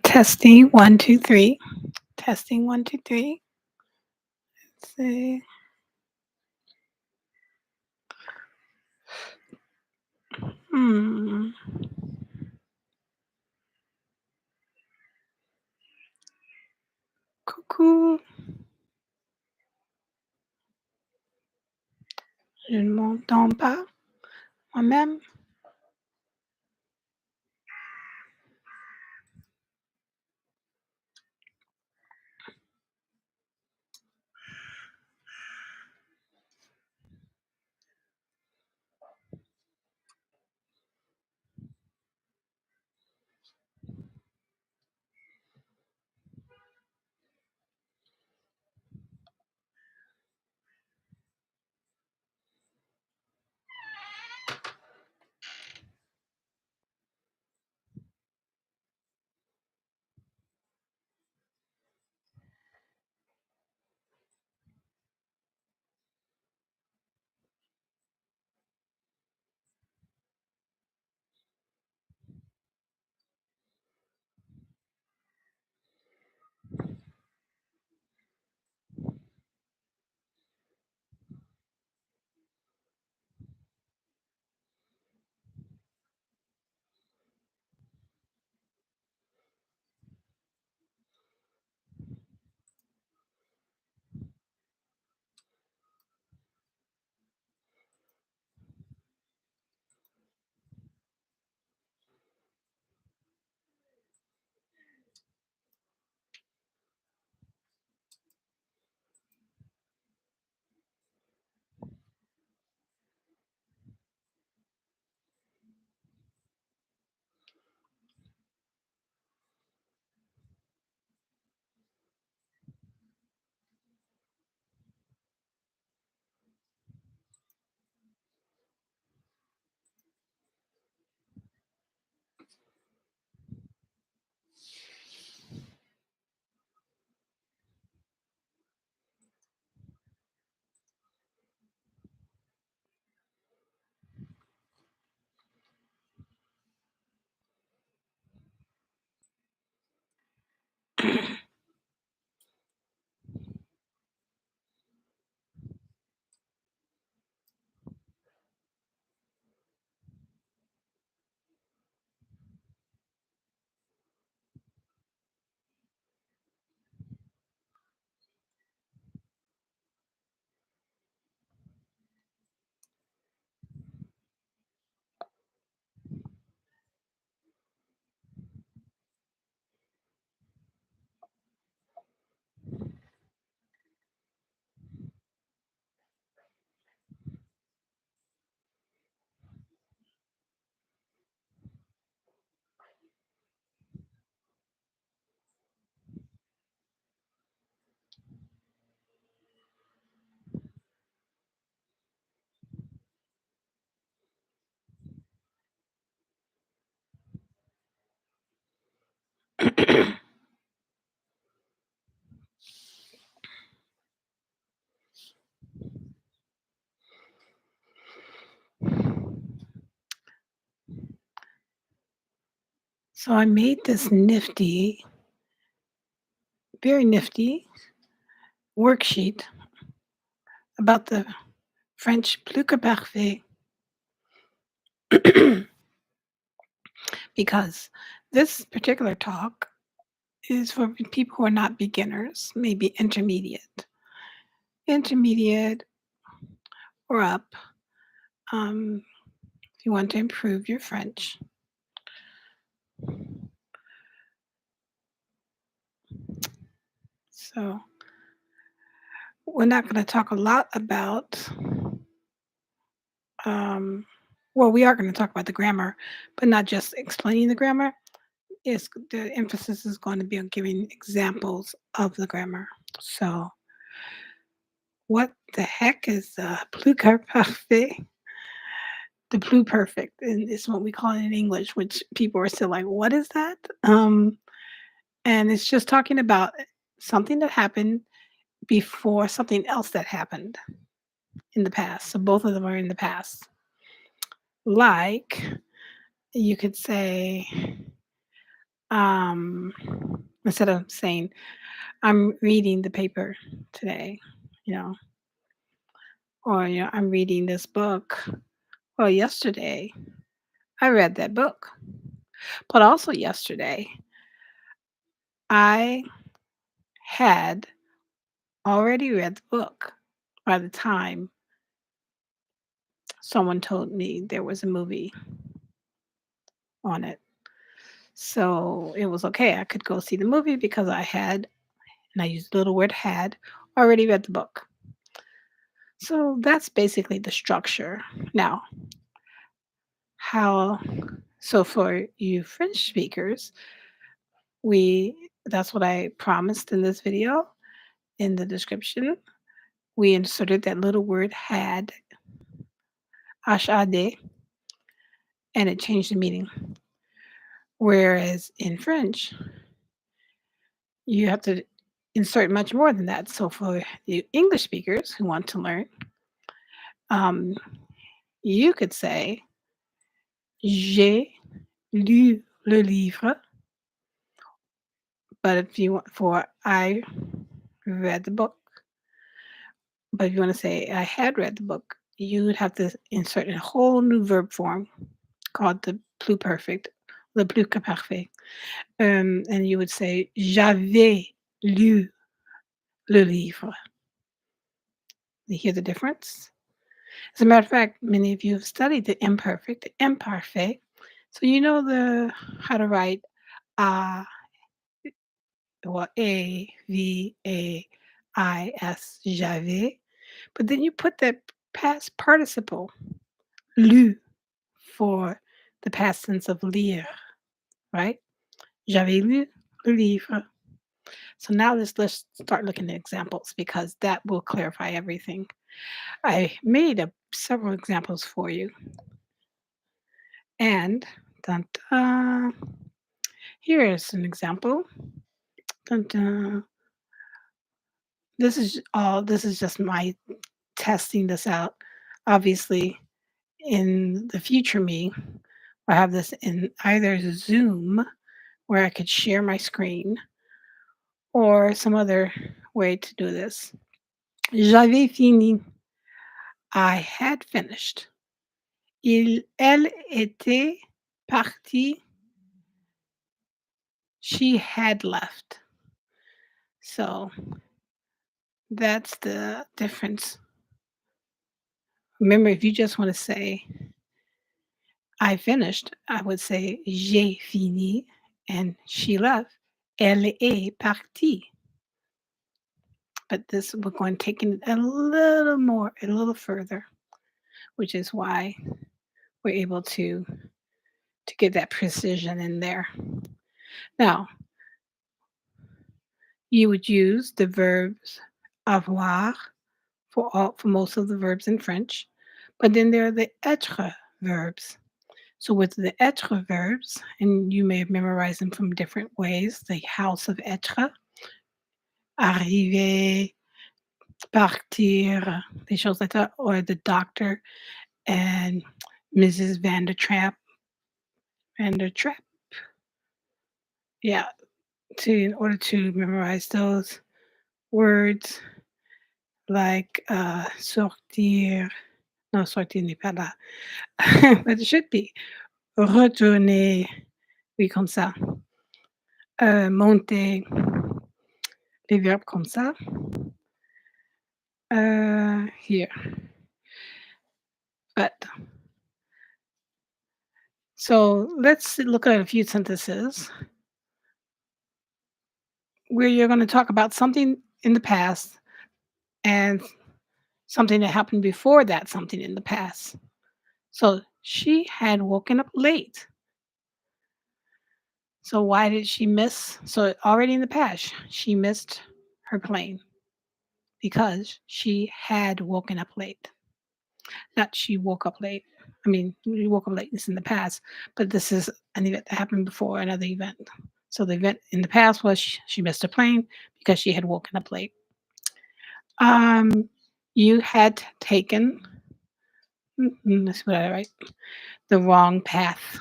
Testing 1, 2, 3. Testing 1, 2, 3. Let's see. Coucou. Je ne m'entends pas moi-même. So I made this nifty, very nifty worksheet about the French Pluperfect because this particular talk is for people who are not beginners, maybe intermediate or up. If you want to improve your French. So we're not gonna talk a lot about, um well, we are gonna talk about the grammar, but not just explaining the grammar. It's the emphasis is going to be on giving examples of the grammar. So, what the heck is pluperfect? The pluperfect, and it's what we call it in English, which people are still like, "What is that?" And it's just talking about something that happened before something else that happened in the past. So both of them are in the past. Like you could say, um, instead of saying, "I'm reading the paper today," you know, or "I'm reading this book." Well, yesterday I read that book, but also yesterday I had already read the book by the time someone told me there was a movie on it. So it was okay. I could go see the movie because I had, and I used the little word had, already read the book. So that's basically the structure. Now, how, so for you French speakers, that's what I promised in this video in the description. We inserted that little word had, HAD, and it changed the meaning. Whereas in French, you have to insert much more than that. So for the English speakers who want to learn, um, you could say, j'ai lu le livre. But if you want, for I read the book, but if you want to say I had read the book, you would have to insert a whole new verb form called the pluperfect, the pluperfect. And you would say, j'avais lu le livre. You hear the difference? As a matter of fact, many of you have studied the imperfect, the imparfait. So you know how to write ah, well, j'avais, but then you put that past participle, lu, for the past tense of lire, right? J'avais lu le livre. So now let's start looking at examples because that will clarify everything. I made several examples for you, and dun, dun, here is an example. Dun, dun. This is just my testing this out. Obviously, in the future me, I have this in either Zoom where I could share my screen or some other way to do this. J'avais fini. I had finished. Elle était partie. She had left. So that's the difference. Remember, if you just want to say I finished, I would say j'ai fini and she left. Elle est partie. But this we're going to take it a little more, a little further, which is why we're able to get that precision in there. Now, you would use the verbs avoir for most of the verbs in French, but then there are the être verbs. So with the être verbs, and you may have memorized them from different ways, the house of être, arriver, partir, des choses like that, or the doctor and Mrs. Van der Trap. Yeah, in order to memorize those words like sortir, no, sortir n'est pas là, but it should be retourner, oui, comme ça, monter, les verbes comme ça, here. But so let's look at a few sentences where you're going to talk about something in the past and something that happened before that, something in the past. So she had woken up late. So why did she miss? So already in the past, she missed her plane because she had woken up late. Not she woke up late. I mean, we woke up late. This in the past, but this is an event that happened before another event. So the event in the past was she missed her plane because she had woken up late. Um, you had taken. That's what I write. The wrong path.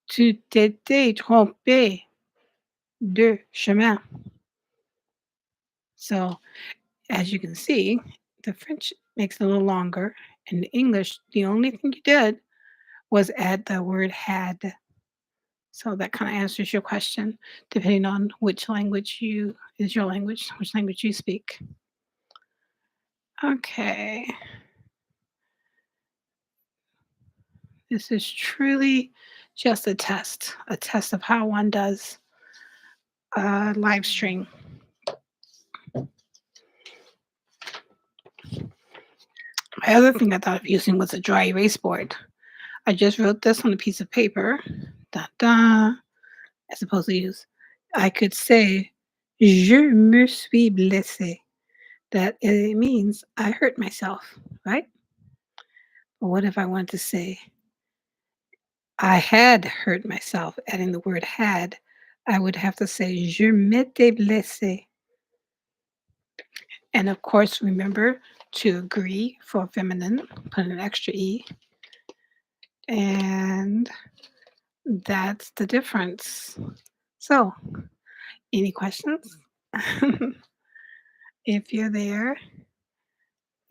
Tu t'étais trompé de chemin. So as you can see, the French makes it a little longer. In English, the only thing you did was add the word had. So that kind of answers your question, depending on which language you is your language, which language you speak. Okay, this is truly just a test of how one does live stream. My other thing I thought of using was a dry erase board. I just wrote this on a piece of paper. Da da. As opposed to use, I could say, "Je me suis blessé." That it means I hurt myself, right? But what if I want to say, I had hurt myself, adding the word had? I would have to say, "Je m'étais blessé." And of course, remember to agree for feminine, put an extra E. And that's the difference. So, any questions? If you're there,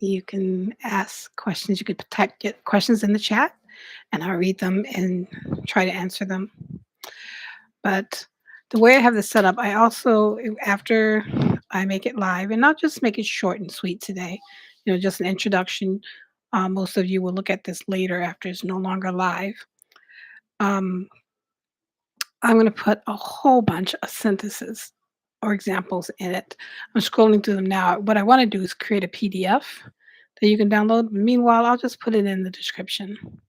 you can ask questions. You could get questions in the chat, and I'll read them and try to answer them. But the way I have this set up, I also, after I make it live, and not just make it short and sweet today, just an introduction. Most of you will look at this later after it's no longer live. Um, I'm going to put a whole bunch of sentences or examples in it. I'm scrolling through them now. What I want to do is create a PDF that you can download. Meanwhile, I'll just put it in the description.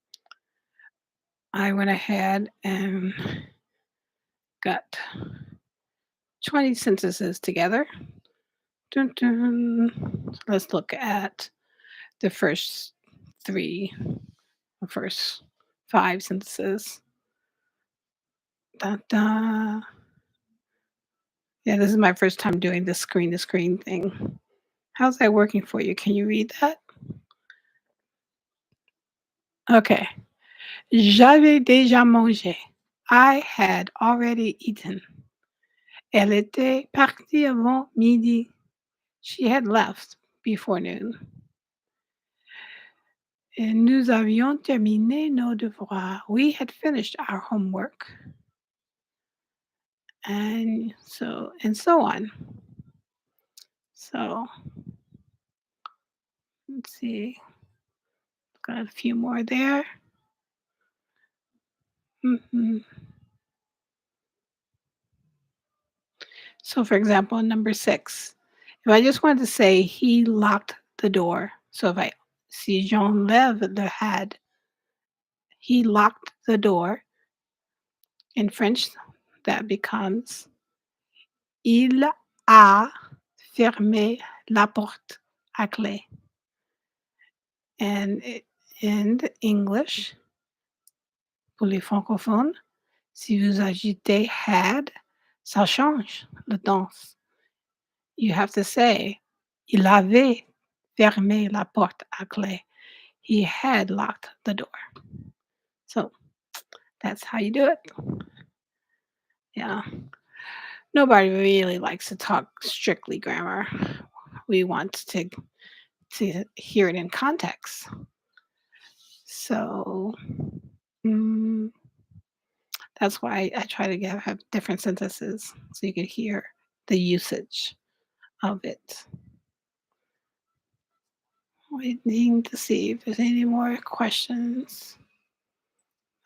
I went ahead and got 20 sentences together. Dun, dun. Let's look at the first three, the first 5 sentences. Da, da. Yeah, this is my first time doing the screen to screen thing. How's that working for you? Can you read that? Okay. J'avais déjà mangé. I had already eaten. Elle était partie avant midi. She had left before noon. Et nous avions terminé nos devoirs. We had finished our homework. And so on. So let's see. Got a few more there. hmm So for example, number 6. If I just wanted to say he locked the door. So if I si j'enlève le had, he locked the door. In French, that becomes il a fermé la porte à clé. And in English, pour les francophones, si vous ajoutez had, ça change le danse. You have to say, il avait fermé la porte à clé. He had locked the door. So that's how you do it. Yeah. Nobody really likes to talk strictly grammar. We want to hear it in context. So mm, that's why I try to have different sentences so you can hear the usage of it. Waiting to see if there's any more questions.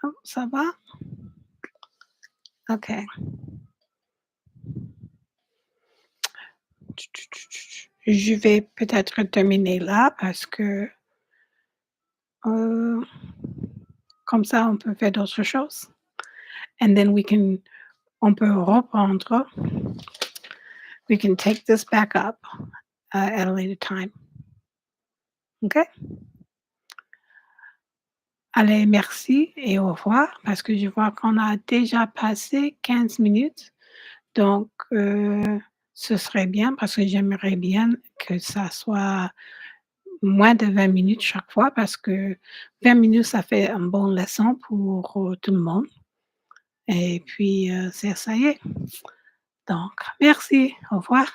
Oh, ça va? Okay. je vais peut-être terminer là parce que, heu, comme ça on peut faire d'autres choses and then on peut reprendre. We can take this back up, at a later time. OK? Allez, merci et au revoir parce que je vois qu'on a déjà passé 15 minutes. Donc, ce serait bien parce que j'aimerais bien que ça soit moins de 20 minutes chaque fois parce que 20 minutes, ça fait un bon leçon pour, tout le monde et puis, c'est ça y est. Donc merci, au revoir.